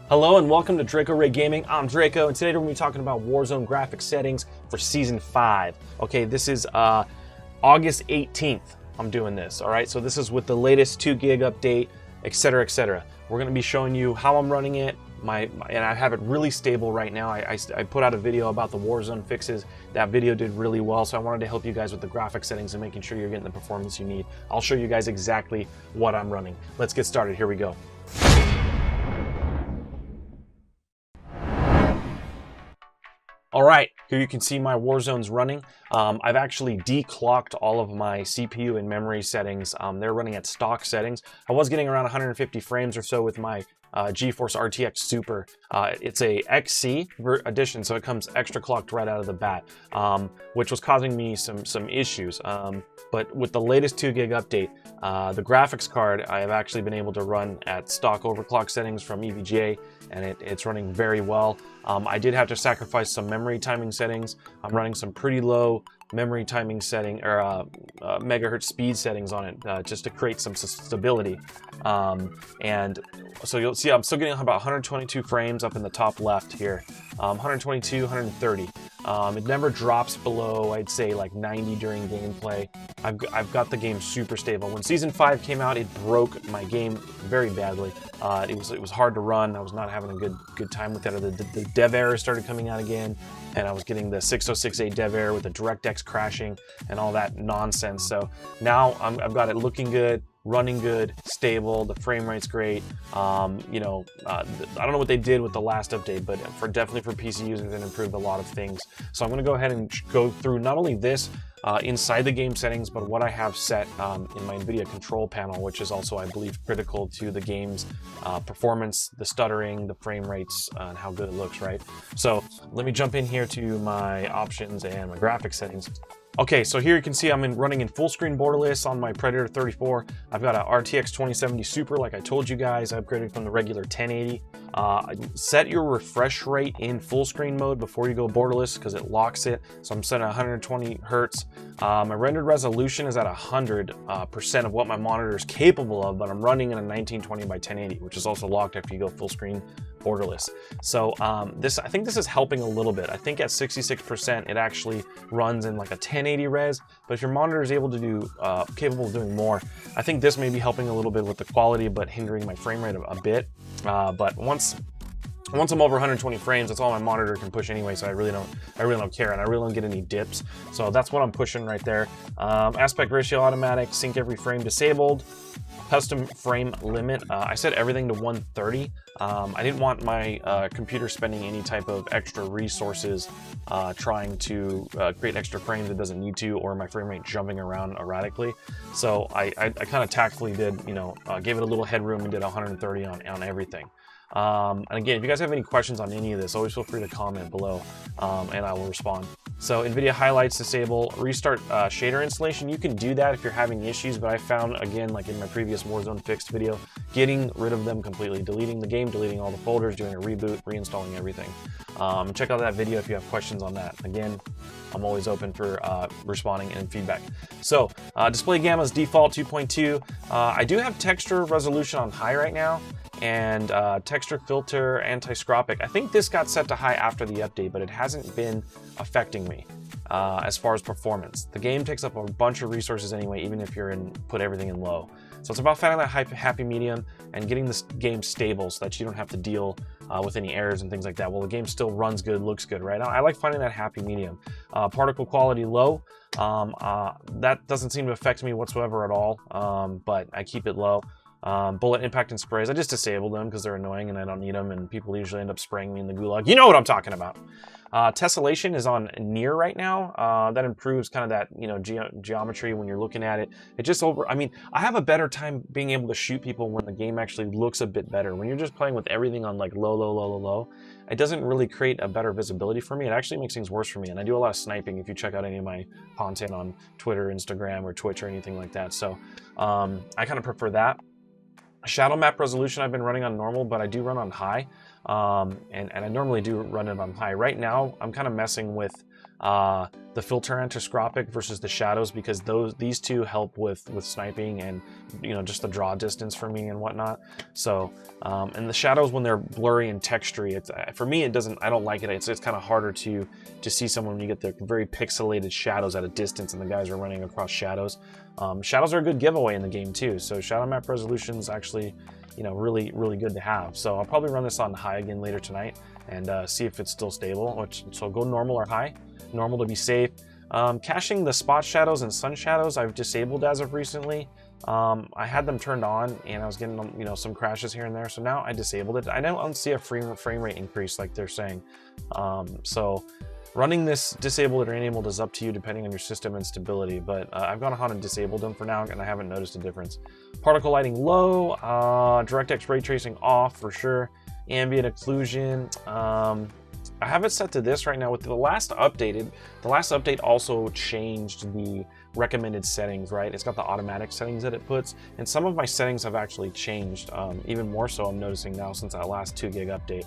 Hello and welcome to Draco Ray Gaming. I'm Draco, and today we're going to be talking about Warzone graphic settings for Season 5. Okay, this is August 18th I'm doing this, alright? So this is with the latest 2 gig update, etc, etc. We're going to be showing you how I'm running it, and I have it really stable right now. I put out a video about the Warzone fixes. That video did really well, so I wanted to help you guys with the graphic settings and making sure you're getting the performance you need. I'll show you guys exactly what I'm running. Let's get started. Here we go. All right, here you can see my Warzone's running. I've actually declocked all of my CPU and memory settings. They're running at stock settings. I was getting around 150 frames or so with my GeForce RTX Super. It's a XC edition, so it comes extra clocked right out of the bat, which was causing me some issues. But with the latest 2 gig update, the graphics card, I have actually been able to run at stock overclock settings from EVGA, and it's running very well. I did have to sacrifice some memory timing settings. I'm running some pretty low memory timing setting or megahertz speed settings on it just to create some stability. And so you'll see I'm still getting about 122 frames up in the top left here, 122, 130. It never drops below, I'd say, like 90 during gameplay. I've got the game super stable. When Season 5 came out, it broke my game very badly. It was hard to run. I was not having a good time with it. The dev error started coming out again, and I was getting the 6068 dev error with the DirectX crashing and all that nonsense. So now I've got it looking good, running good, stable, the frame rate's great. I don't know what they did with the last update, but definitely for PC users, it improved a lot of things. So I'm going to go ahead and go through not only this inside the game settings, but what I have set in my Nvidia control panel, which is also, I believe, critical to the game's performance, the stuttering, the frame rates, and how good it looks, right? So let me jump in here to my options and my graphics settings. Okay, so here you can see I'm running in full screen borderless on my Predator 34. I've got a RTX 2070 Super, like I told you guys. I upgraded from the regular 1080. Set your refresh rate in full screen mode before you go borderless because it locks it. So I'm set at 120 hertz. My rendered resolution is at 100% of what my monitor is capable of, but I'm running in a 1920 by 1080, which is also locked after you go full screen borderless. So I think this is helping a little bit. I think at 66% it actually runs in like a 1080 res, but if your monitor is able to do capable of doing more, I think this may be helping a little bit with the quality but hindering my frame rate a bit. But once I'm over 120 frames, that's all my monitor can push anyway, so I really don't care, and I really don't get any dips. So that's what I'm pushing right there. Aspect ratio automatic, sync every frame disabled. Custom frame limit, I set everything to 130. I didn't want my computer spending any type of extra resources trying to create extra frames it doesn't need to, or my frame rate jumping around erratically. So I kind of tactfully did, gave it a little headroom and did 130 on everything. And again, if you guys have any questions on any of this, always feel free to comment below, and I will respond. So NVIDIA highlights disable, restart shader installation. You can do that if you're having issues, but I found, again, like in my previous Warzone fixed video, getting rid of them completely, deleting the game, deleting all the folders, doing a reboot, reinstalling everything. Check out that video if you have questions on that. Again, I'm always open for responding and feedback. So display gamma is default 2.2. I do have texture resolution on high right now, and texture filter anti-scropic. I think this got set to high after the update, but it hasn't been affecting me as far as performance. The game takes up a bunch of resources anyway, even if you're put everything in low. So it's about finding that happy medium and getting this game stable so that you don't have to deal with any errors and things like that. Well, the game still runs good, looks good, right? I like finding that happy medium. Particle quality low. That doesn't seem to affect me whatsoever at all, but I keep it low. Bullet impact and sprays, I just disable them because they're annoying and I don't need them, and people usually end up spraying me in the gulag. You know what I'm talking about. Tessellation is on near right now. That improves kind of that, geometry when you're looking at it. I have a better time being able to shoot people when the game actually looks a bit better. When you're just playing with everything on like low, it doesn't really create a better visibility for me. It actually makes things worse for me, and I do a lot of sniping if you check out any of my content on Twitter, Instagram, or Twitch, or anything like that. So I kind of prefer that. Shadow map resolution I've been running on normal, but I do run on high, and I normally do run it on high. Right now I'm kind of messing with the filter antiscopic versus the shadows, because these two help with sniping and, you know, just the draw distance for me and whatnot. So and the shadows, when they're blurry and textury, it's for me, I don't like it. It's kind of harder to see someone when you get the very pixelated shadows at a distance and the guys are running across shadows. Shadows are a good giveaway in the game too, so shadow map resolution is actually, you know, really good to have. So I'll probably run this on high again later tonight and see if it's still stable. So go normal or high. Normal to be safe. Caching the spot shadows and sun shadows I've disabled as of recently. I had them turned on and I was getting, you know, some crashes here and there, so now I disabled it. I don't see a frame rate increase like they're saying. So running this disabled or enabled is up to you depending on your system and stability, but I've gone ahead and disabled them for now and I haven't noticed a difference. Particle lighting low, DirectX ray tracing off for sure, ambient occlusion. I have it set to this right now. With the last update also changed the recommended settings, right? It's got the automatic settings that it puts, and some of my settings have actually changed, even more so I'm noticing now since that last 2 gig update.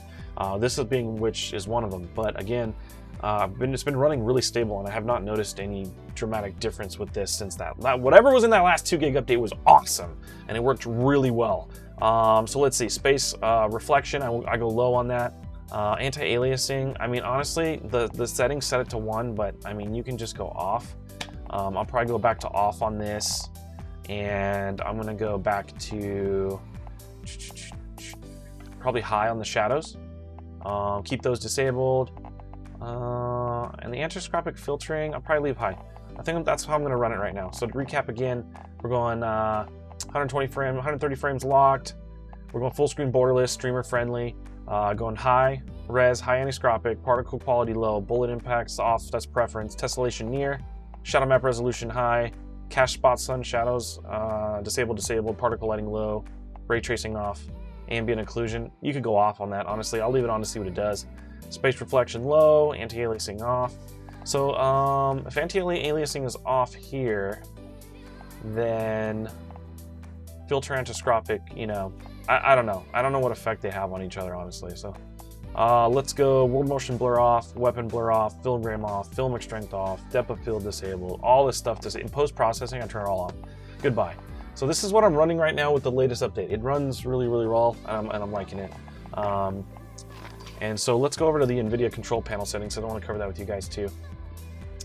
This is which is one of them, but again, it's been running really stable and I have not noticed any dramatic difference with this since that whatever was in that last 2 gig update was awesome and it worked really well. So let's see, space reflection, I go low on that. Anti-aliasing, I mean, honestly, the settings set it to 1, but I mean, you can just go off. I'll probably go back to off on this, and I'm gonna go back to probably high on the shadows. Keep those disabled. And the antiscopic filtering, I'll probably leave high. I think that's how I'm gonna run it right now. So to recap again, we're going 130 frames locked. We're going full screen borderless, streamer friendly. Going high res, high aniscopic, particle quality low, bullet impacts off, that's preference, tessellation near, shadow map resolution high, cache spot sun shadows disabled, particle lighting low, ray tracing off, ambient occlusion. You could go off on that, honestly. I'll leave it on to see what it does. Space reflection low, anti-aliasing off. So if anti-aliasing is off here, then filter antiscopic, you know, I don't know. I don't know what effect they have on each other, honestly. So let's go world motion blur off, weapon blur off, filmgram off, filmic strength off, depth of field disabled, all this stuff. In post-processing, I turn it all off. Goodbye. So this is what I'm running right now with the latest update. It runs really well, and I'm liking it. And so let's go over to the Nvidia control panel settings. I don't want to cover that with you guys too.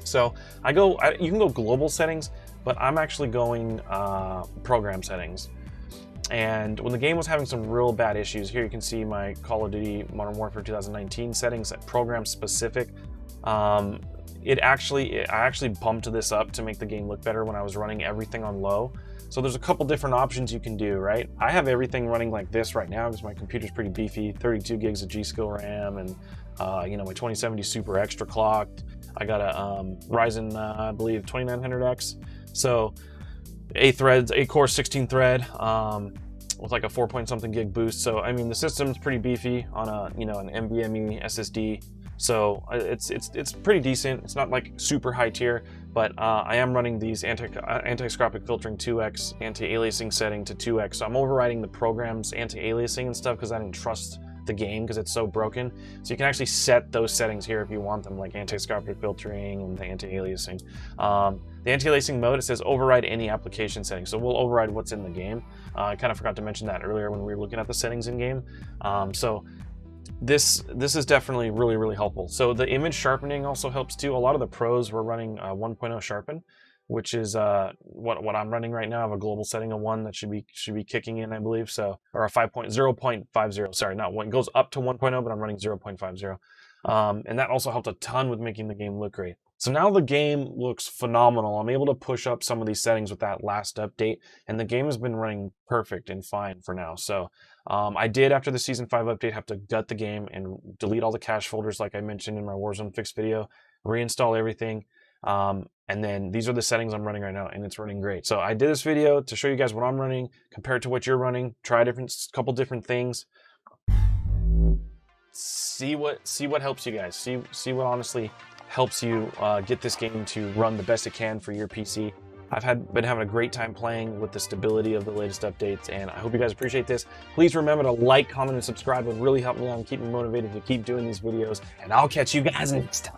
So you can go global settings, but I'm actually going program settings. And when the game was having some real bad issues, here you can see my Call of Duty Modern Warfare 2019 settings at program specific. I actually bumped this up to make the game look better when I was running everything on low. So there's a couple different options you can do, right? I have everything running like this right now because my computer's pretty beefy, 32 gigs of G-Skill RAM, and you know, my 2070 super extra clocked. I got a Ryzen, I believe 2900X. So 8 core, 16 thread, with like a 4-point-something gig boost. So I mean, the system's pretty beefy on a, you know, an NVMe SSD. So it's pretty decent. It's not like super high tier, but I am running these anti-scopic filtering 2x, anti-aliasing setting to 2x. So I'm overriding the program's anti-aliasing and stuff because I didn't trust the game because it's so broken. So you can actually set those settings here if you want them, like anti-scopic filtering and the anti-aliasing. The anti-aliasing mode, it says override any application settings. So we'll override what's in the game. I kind of forgot to mention that earlier when we were looking at the settings in game. So this is definitely really helpful. So the image sharpening also helps too. A lot of the pros were running 1.0 sharpen, which is what I'm running right now. I have a global setting of 1 that should be kicking in, I believe. So, or a 0.50. Sorry, not 1. It goes up to 1.0, but I'm running 0.50. And that also helped a ton with making the game look great. So now the game looks phenomenal. I'm able to push up some of these settings with that last update, and the game has been running perfect and fine for now. So I did, after the Season 5 update, have to gut the game and delete all the cache folders like I mentioned in my Warzone Fix video, reinstall everything. And then these are the settings I'm running right now, and it's running great. So I did this video to show you guys what I'm running compared to what you're running. Try a couple different things. See what helps you guys. See what honestly helps you get this game to run the best it can for your PC. I've been having a great time playing with the stability of the latest updates, and I hope you guys appreciate this. Please remember to like, comment, and subscribe. It would really help me out and keep me motivated to keep doing these videos, and I'll catch you guys next time.